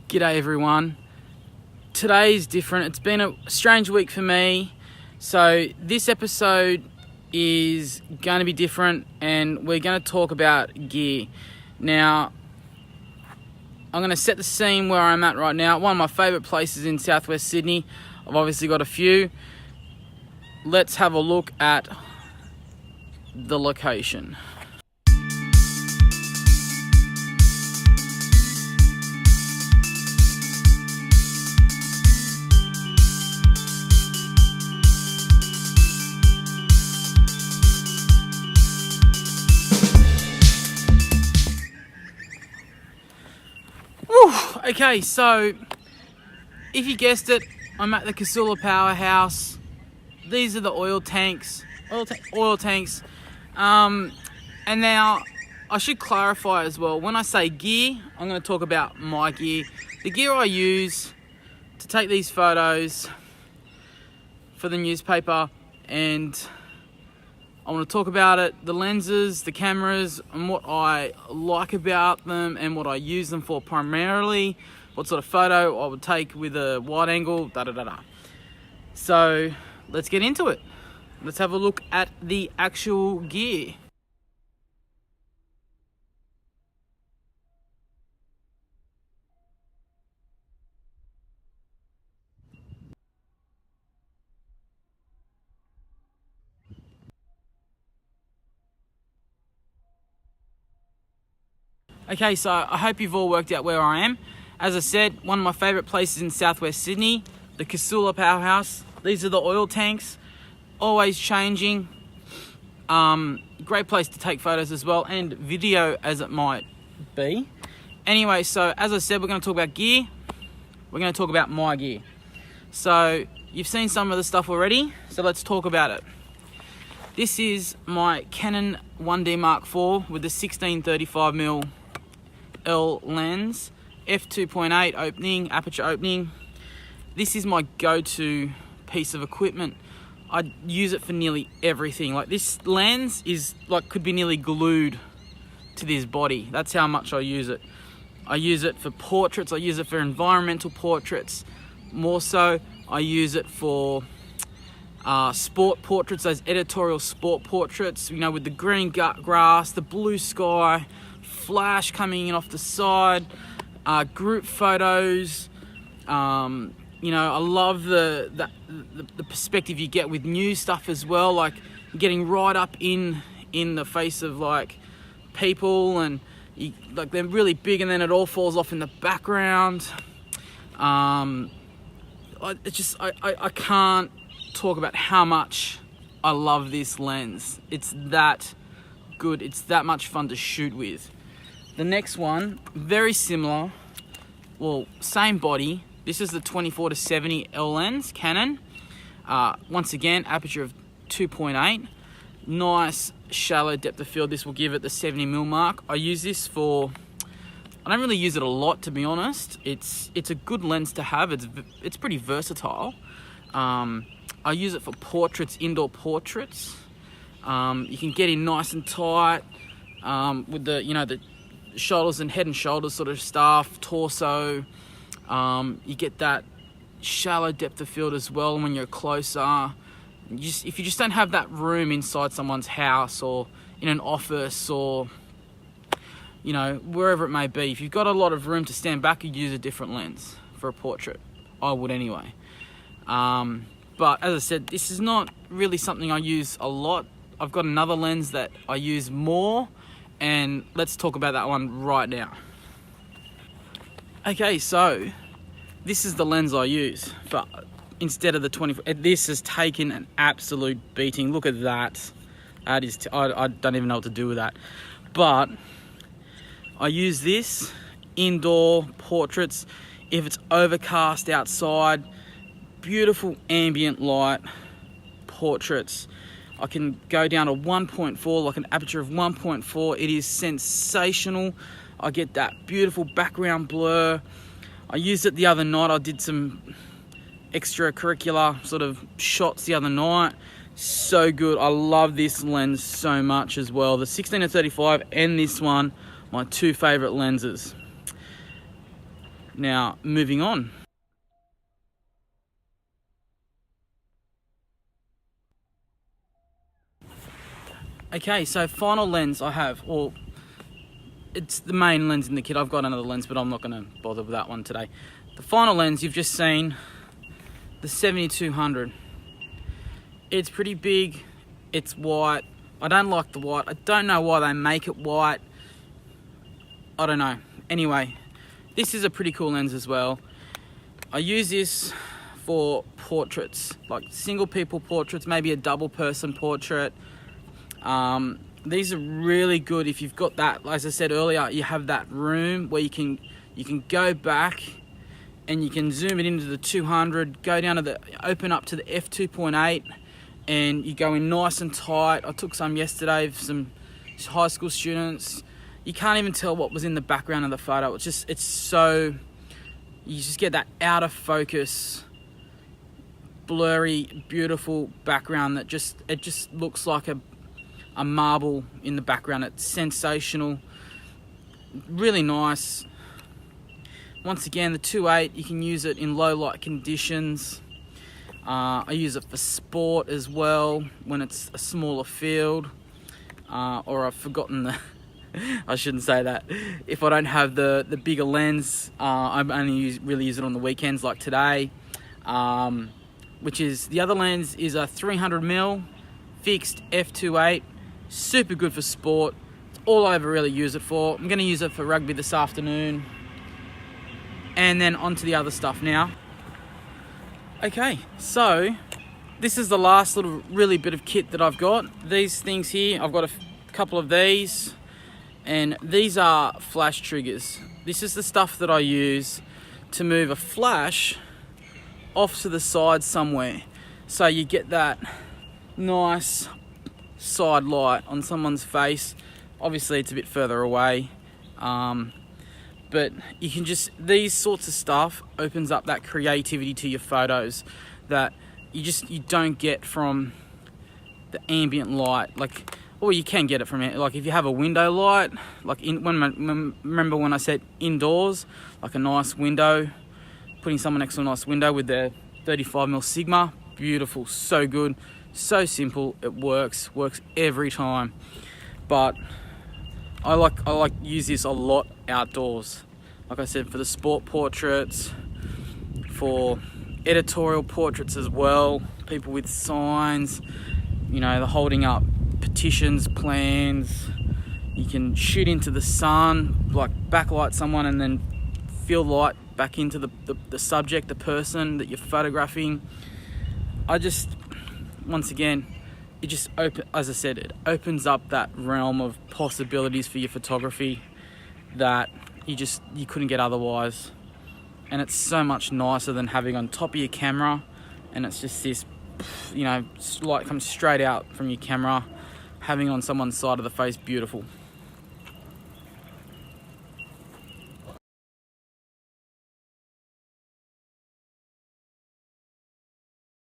G'day everyone. Today's different. It's been a strange week for me. So this episode is going to be different and we're going to talk about gear. Now, I'm going to set the scene where I'm at right now. One of my favourite places in southwest Sydney. I've obviously got a few. Let's have a look at the location. Okay, so if you guessed it, I'm at the CASULA Powerhouse. These are the oil tanks. And now I should clarify as well. When I say gear, I'm going to talk about my gear. The gear I use to take these photos for the newspaper, and I want to talk about it, the lenses, the cameras, and what I like about them and what I use them for primarily, what sort of photo I would take with a wide angle, So let's get into it. Let's have a look at the actual gear. Okay, so I hope you've all worked out where I am. As I said, one of my favourite places in southwest Sydney, the CASULA Powerhouse. These are the oil tanks, always changing. Great place to take photos as well, and video as it might be. Anyway, so as I said, we're going to talk about gear. We're going to talk about my gear. So you've seen some of the stuff already, so let's talk about it. This is my Canon 1D Mark IV with the 16-35mm L lens, f2.8 opening, aperture opening. This is my go-to piece of equipment. I use it for nearly everything. Like, this lens is like could be nearly glued to this body. That's how much I use it. I use it for portraits. I use it for environmental portraits. More so, I use it for sport portraits, those editorial sport portraits, you know, with the green grass, the blue sky, flash coming in off the side, group photos. You know, I love the perspective you get with news stuff as well, like getting right up in the face of like people, and like they're really big and then it all falls off in the background. I can't talk about how much I love this lens. It's that good. It's that much fun to shoot with. The next one, very similar, well, same body. This is the 24-70 L lens, Canon. Once again, aperture of 2.8. Nice shallow depth of field. This will give it the 70mm mark. I use this for, I don't really use it a lot, to be honest. It's a good lens to have. It's pretty versatile. I use it for portraits, indoor portraits. You can get in nice and tight with the, you know, the shoulders and head and shoulders sort of stuff, torso. You get that shallow depth of field as well when you're closer. If you just don't have that room inside someone's house or in an office or, you know, wherever it may be, if you've got a lot of room to stand back, you'd use a different lens for a portrait. I would anyway. But as I said, this is not really something I use a lot. I've got another lens that I use more, and let's talk about that one right now. Okay, so this is the lens I use for instead of the 24. This has taken an absolute beating. Look at that. That is, I don't even know what to do with that. But I use this indoor portraits. If it's overcast outside, beautiful ambient light portraits. I can go down to 1.4, like an aperture of 1.4. It is sensational. I get that beautiful background blur. I used it the other night. I did some extracurricular sort of shots the other night. So good. I love this lens so much as well. The 16-35 and this one, my two favorite lenses. Now, moving on. Okay, so final lens I have, or it's the main lens in the kit. I've got another lens, but I'm not going to bother with that one today. The final lens you've just seen, the 7200. It's pretty big, it's white. I don't like the white. I don't know why they make it white. I don't know. Anyway, this is a pretty cool lens as well. I use this for portraits, like single people portraits, maybe a double person portrait. These are really good if you've got that, as I said earlier, you have that room where you can go back and you can zoom it into the 200, go down to open up to the f2.8, and you go in nice and tight. I took some yesterday for some high school students. You can't even tell what was in the background of the photo. It's so, you just get that out of focus, blurry, beautiful background that it just looks like a marble in the background. It's sensational, really nice. Once again, the 2.8, you can use it in low light conditions. I use it for sport as well when it's a smaller field, or I've forgotten the I shouldn't say that. If I don't have the bigger lens, I only really use it on the weekends like today, which is, the other lens is a 300mm fixed f2.8. Super good for sport. It's all I ever really use it for. I'm going to use it for rugby this afternoon. And then on to the other stuff now. Okay, so this is the last little really bit of kit that I've got. These things here, I've got a couple of these, and these are flash triggers. This is the stuff that I use to move a flash off to the side somewhere, so you get that nice side light on someone's face. Obviously it's a bit further away, but you can just, these sorts of stuff opens up that creativity to your photos that you don't get from the ambient light. Like, or you can get it from it, like if you have a window light, like remember when I said indoors, like a nice window, putting someone next to a nice window with their 35mm Sigma, beautiful, so good, so simple, it works every time. But I like use this a lot outdoors, like I said, for the sport portraits, for editorial portraits as well, people with signs, you know, they're holding up petitions, plans. You can shoot into the sun, like backlight someone and then fill light back into the subject, the person that you're photographing. Once again, it just as I said, it opens up that realm of possibilities for your photography that you couldn't get otherwise. And it's so much nicer than having on top of your camera, and it's just this, you know, light comes straight out from your camera, having on someone's side of the face, beautiful.